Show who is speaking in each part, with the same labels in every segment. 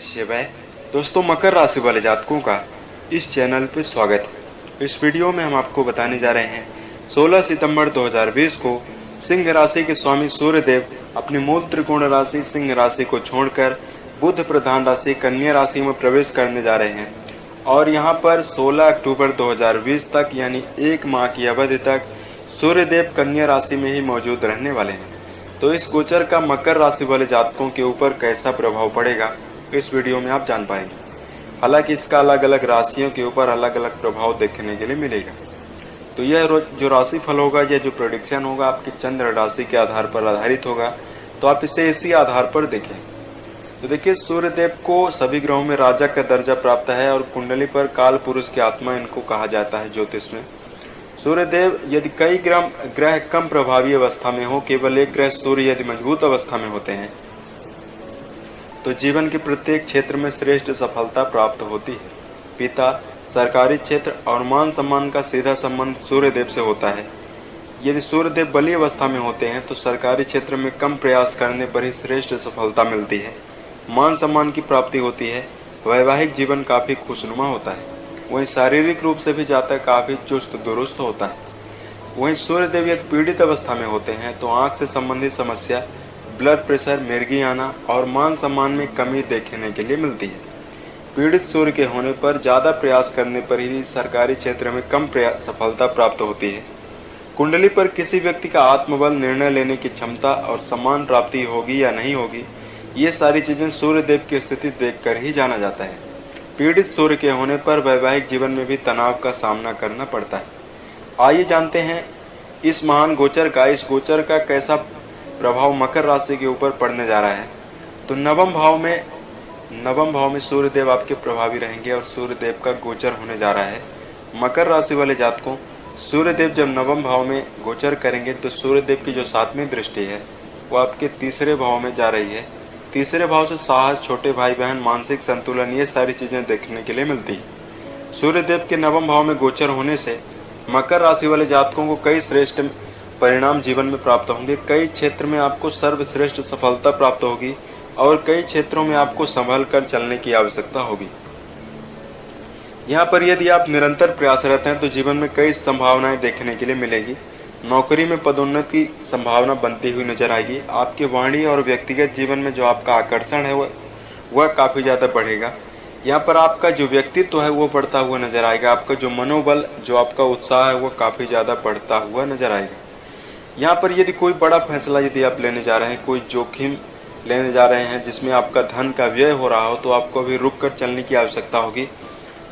Speaker 1: शिवाय। दोस्तों, मकर राशि वाले जातकों का इस चैनल पे स्वागत है। इस वीडियो में हम आपको बताने जा रहे हैं 16 सितंबर 2020 को सिंह राशि के स्वामी सूर्यदेव अपनी मूल त्रिकोण राशि सिंह राशि को छोड़कर बुध प्रधान राशि कन्या राशि में प्रवेश करने जा रहे हैं और यहाँ पर 16 अक्टूबर 2020 तक यानी एक माह की अवधि तक सूर्यदेव कन्या राशि में ही मौजूद रहने वाले हैं। तो इस गोचर का मकर राशि वाले जातकों के ऊपर कैसा प्रभाव पड़ेगा इस वीडियो में आप जान पाएंगे। हालांकि इसका अलग अलग राशियों के ऊपर अलग अलग प्रभाव देखने के लिए मिलेगा। तो यह जो राशि फल होगा, यह जो प्रेडिक्शन होगा आपकी चंद्र राशि के आधार पर आधारित होगा। तो आप इसे इसी आधार पर देखें। तो देखिए, सूर्यदेव को सभी ग्रहों में राजा का दर्जा प्राप्त है और कुंडली पर काल पुरुष की आत्मा इनको कहा जाता है ज्योतिष में। सूर्यदेव यदि कई ग्रह कम प्रभावी अवस्था में हो, केवल एक ग्रह सूर्य यदि मजबूत अवस्था में होते हैं तो जीवन के प्रत्येक क्षेत्र में श्रेष्ठ सफलता प्राप्त होती है। पिता, सरकारी क्षेत्र और मान सम्मान का सीधा संबंध सूर्यदेव से होता है। यदि सूर्यदेव बली अवस्था में होते हैं तो सरकारी क्षेत्र में कम प्रयास करने पर ही श्रेष्ठ सफलता मिलती है, मान सम्मान की प्राप्ति होती है, वैवाहिक जीवन काफी खुशनुमा होता है। वहीं शारीरिक रूप से भी जातक काफी चुस्त दुरुस्त होता है। वहीं सूर्यदेव यदि पीड़ित अवस्था में होते हैं तो आंख से संबंधित समस्या, ब्लड प्रेशर, मिर्गी आना और मान सम्मान में कमी देखने के लिए मिलती है। पीड़ित सूर्य के होने पर ज्यादा प्रयास करने पर ही सरकारी क्षेत्र में कम सफलता प्राप्त होती है। कुंडली पर किसी व्यक्ति का आत्मबल, निर्णय लेने की क्षमता और सम्मान प्राप्ति होगी या नहीं होगी, ये सारी चीजें सूर्यदेव की स्थिति देखकर ही जाना जाता है। पीड़ित सूर्य के होने पर वैवाहिक जीवन में भी तनाव का सामना करना पड़ता है। आइए जानते हैं इस महान गोचर का कैसा प्रभाव मकर राशि के ऊपर पड़ने जा रहा है। तो नवम भाव में सूर्यदेव आपके प्रभावी रहेंगे और सूर्यदेव का गोचर होने जा रहा है। मकर राशि वाले जातकों, सूर्यदेव जब नवम भाव में गोचर करेंगे तो सूर्यदेव की जो 7वीं दृष्टि है वो आपके तीसरे भाव में जा रही है। तीसरे भाव से साहस, छोटे भाई बहन, मानसिक संतुलन, ये सारी चीजें देखने के लिए मिलती है। सूर्यदेव के नवम भाव में गोचर होने से मकर राशि वाले जातकों को कई श्रेष्ठ परिणाम जीवन में प्राप्त होंगे। कई क्षेत्र में आपको सर्वश्रेष्ठ सफलता प्राप्त होगी और कई क्षेत्रों में आपको संभल कर चलने की आवश्यकता होगी। यहाँ पर यदि आप निरंतर प्रयासरत हैं तो जीवन में कई संभावनाएं देखने के लिए मिलेगी। नौकरी में पदोन्नति की संभावना बनती हुई नजर आएगी। आपके वाणी और व्यक्तिगत जीवन में जो आपका आकर्षण है वह काफी ज्यादा बढ़ेगा। यहाँ पर आपका जो व्यक्तित्व है वो बढ़ता हुआ नजर आएगा। आपका जो मनोबल, जो आपका उत्साह है वो काफी ज्यादा बढ़ता हुआ नजर आएगा। यहाँ पर यदि कोई बड़ा फैसला यदि आप लेने जा रहे हैं, कोई जोखिम लेने जा रहे हैं जिसमें आपका धन का व्यय हो रहा हो, तो आपको अभी रुक कर चलने की आवश्यकता होगी।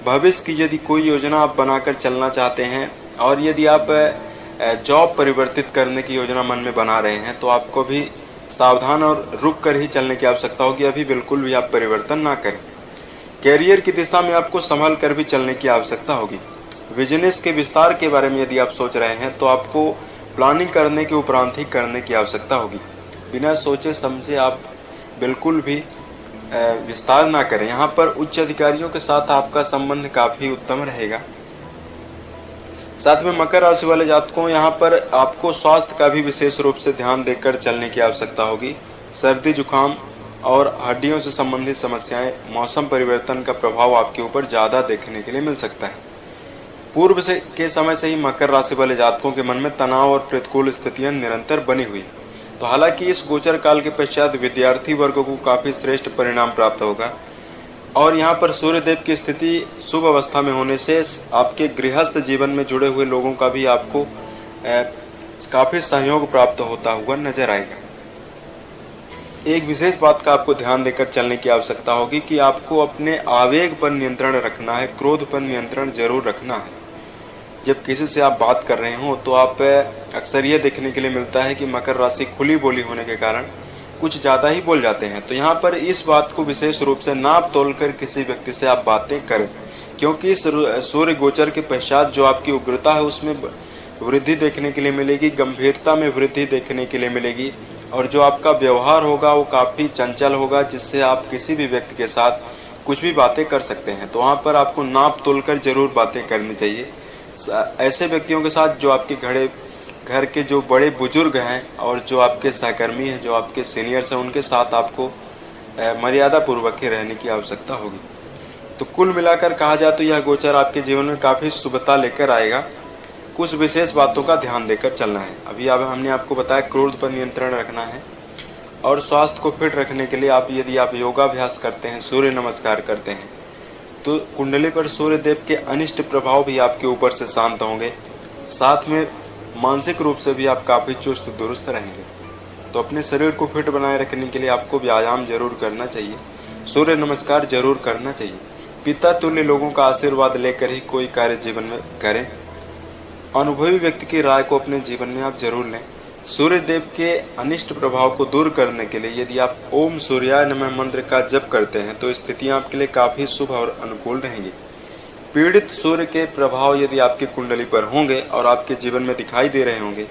Speaker 1: भविष्य की यदि कोई योजना आप बनाकर चलना चाहते हैं और यदि आप जॉब परिवर्तित करने की योजना मन में बना रहे हैं तो आपको भी सावधान और रुक कर ही चलने की आवश्यकता होगी। अभी बिल्कुल भी आप परिवर्तन ना करें। कैरियर की दिशा में आपको संभल कर भी चलने की आवश्यकता होगी। बिजनेस के विस्तार के बारे में यदि आप सोच रहे हैं तो आपको प्लानिंग करने के उपरांत ही करने की आवश्यकता होगी। बिना सोचे समझे आप बिल्कुल भी विस्तार ना करें। यहाँ पर उच्च अधिकारियों के साथ आपका संबंध काफी उत्तम रहेगा। साथ में मकर राशि वाले जातकों, यहाँ पर आपको स्वास्थ्य का भी विशेष रूप से ध्यान देकर चलने की आवश्यकता होगी। सर्दी, जुकाम और हड्डियों से संबंधित समस्याएं, मौसम परिवर्तन का प्रभाव आपके ऊपर ज्यादा देखने के लिए मिल सकता है। पूर्व के समय से ही मकर राशि वाले जातकों के मन में तनाव और प्रतिकूल स्थितियां निरंतर बनी हुई। तो हालांकि इस गोचर काल के पश्चात विद्यार्थी वर्ग को काफी श्रेष्ठ परिणाम प्राप्त होगा और यहाँ पर सूर्यदेव की स्थिति शुभ अवस्था में होने से आपके गृहस्थ जीवन में जुड़े हुए लोगों का भी आपको काफी सहयोग प्राप्त होता हुआ नजर आएगा। एक विशेष बात का आपको ध्यान देकर चलने की आवश्यकता होगी कि आपको अपने आवेग पर नियंत्रण रखना है, क्रोध पर नियंत्रण जरूर रखना है। जब किसी से आप बात कर रहे हो तो आप अक्सर यह देखने के लिए मिलता है कि मकर राशि खुली बोली होने के कारण कुछ ज्यादा ही बोल जाते हैं। तो यहाँ पर इस बात को विशेष रूप से नाप तोल कर किसी व्यक्ति से आप बातें करें, क्योंकि इस सूर्य गोचर के पश्चात जो आपकी उग्रता है उसमें वृद्धि देखने के लिए मिलेगी, गंभीरता में वृद्धि देखने के लिए मिलेगी और जो आपका व्यवहार होगा वो काफी चंचल होगा, जिससे आप किसी भी व्यक्ति के साथ कुछ भी बातें कर सकते हैं। तो वहाँ पर आपको नाप तोल कर जरूर बातें करनी चाहिए। ऐसे व्यक्तियों के साथ जो आपके घर के जो बड़े बुजुर्ग हैं और जो आपके सहकर्मी हैं, जो आपके सीनियर्स हैं, उनके साथ आपको मर्यादा पूर्वक ही रहने की आवश्यकता होगी। तो कुल मिलाकर कहा जाए तो यह गोचर आपके जीवन में काफ़ी शुभता लेकर आएगा। कुछ विशेष बातों का ध्यान देकर चलना है। अभी अब हमने आपको बताया क्रोध पर नियंत्रण रखना है, और स्वास्थ्य को फिट रखने के लिए यदि आप योगाभ्यास करते हैं, सूर्य नमस्कार करते हैं, तो कुंडली पर सूर्य देव के अनिष्ट प्रभाव भी आपके ऊपर से शांत होंगे। साथ में मानसिक रूप से भी आप काफ़ी चुस्त दुरुस्त रहेंगे। तो अपने शरीर को फिट बनाए रखने के लिए आपको व्यायाम जरूर करना चाहिए, सूर्य नमस्कार जरूर करना चाहिए। पिता तुल्य लोगों का आशीर्वाद लेकर ही कोई कार्य जीवन में करें। अनुभवी व्यक्ति की राय को अपने जीवन में आप जरूर लें। सूर्य देव के अनिष्ट प्रभाव को दूर करने के लिए यदि आप ओम सूर्याय नमः मंत्र का जप करते हैं तो स्थितियां आपके लिए काफ़ी शुभ और अनुकूल रहेंगी। पीड़ित सूर्य के प्रभाव यदि आपकी कुंडली पर होंगे और आपके जीवन में दिखाई दे रहे होंगे,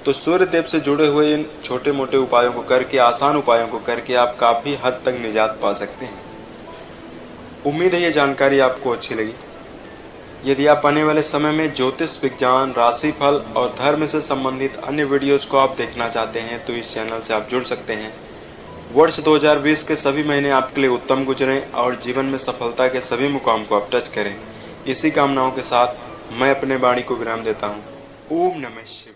Speaker 1: तो सूर्य देव से जुड़े हुए इन छोटे मोटे उपायों को करके, आसान उपायों को करके आप काफ़ी हद तक निजात पा सकते हैं। उम्मीद है ये जानकारी आपको अच्छी लगी। यदि आप आने वाले समय में ज्योतिष विज्ञान, राशिफल और धर्म से संबंधित अन्य वीडियोज को आप देखना चाहते हैं तो इस चैनल से आप जुड़ सकते हैं। वर्ष 2020 के सभी महीने आपके लिए उत्तम गुजरें और जीवन में सफलता के सभी मुकाम को आप टच करें। इसी कामनाओं के साथ मैं अपने वाणी को विराम देता हूँ। ओम नमः शिवाय।